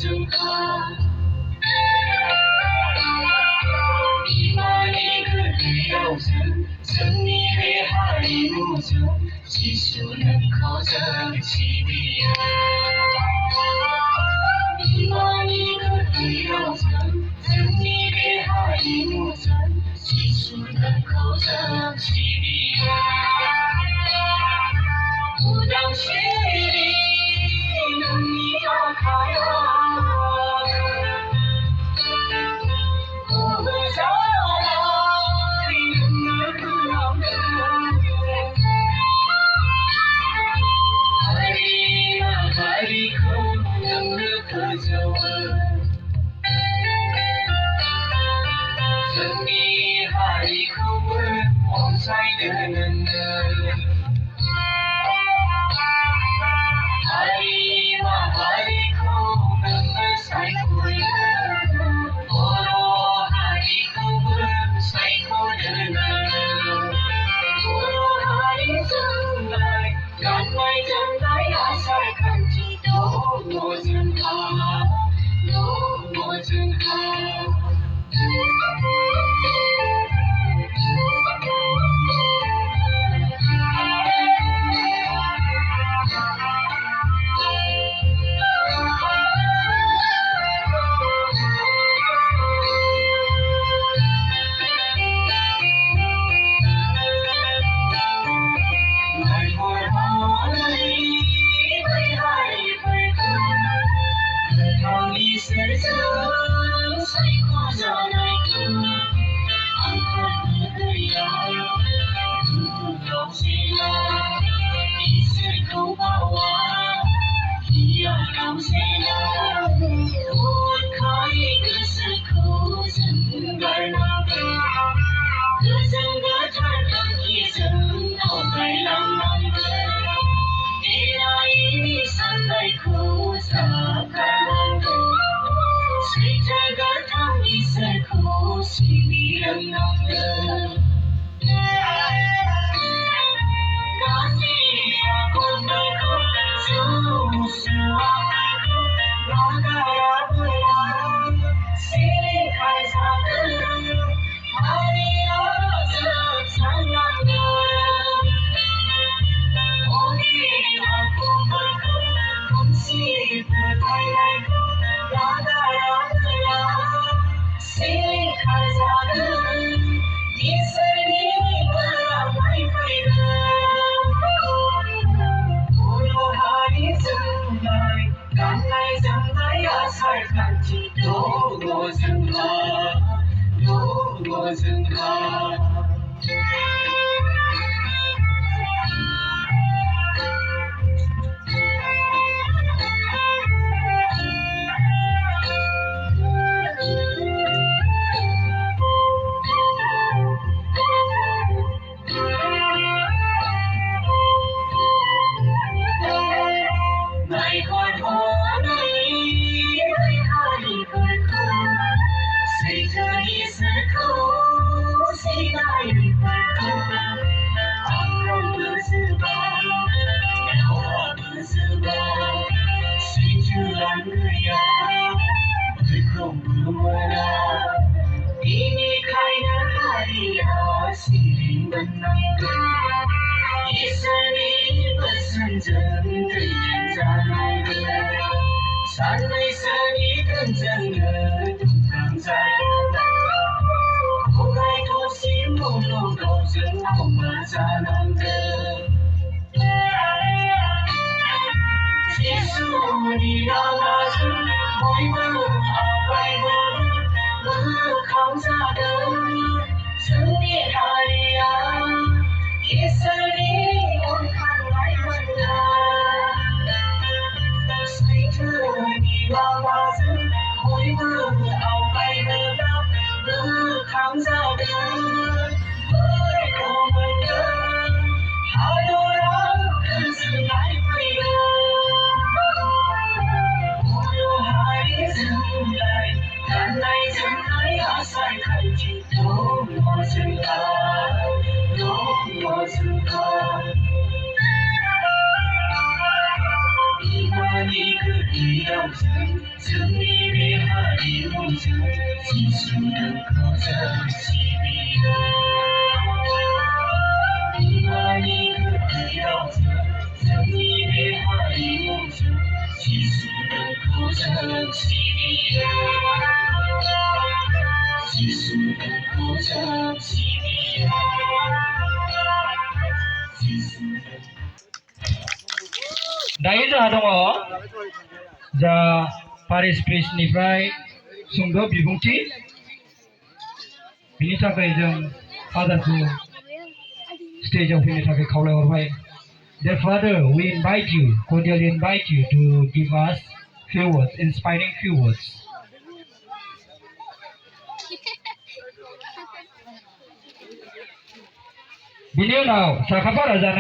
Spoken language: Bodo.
rừng hà 이만이 그리워진 승리의 하이무즈 지수는 커진 집이야 이만이 그리워진 승리의 하이무즈 지수는 커진 집이야 무당실이 능력하여 의로운 승리의 하리무슨 지수는 거저 시비야 이만이 그 의로운 승리의 하리무슨 지수는 거저 시비야 지수는 거저 시비야 지수는 दायो जोंहा दङ जा पारिस प्रेसनिफ्राय सुंद' बिबुंथि बिनि थाखाय जों फादारखौ स्टेजाव फैनो थाखाय खावलायहरबाय Dear Father, we invite you, cordially invite you to give us few words, inspiring few words. बिनि उनाव साखाफारा जानाय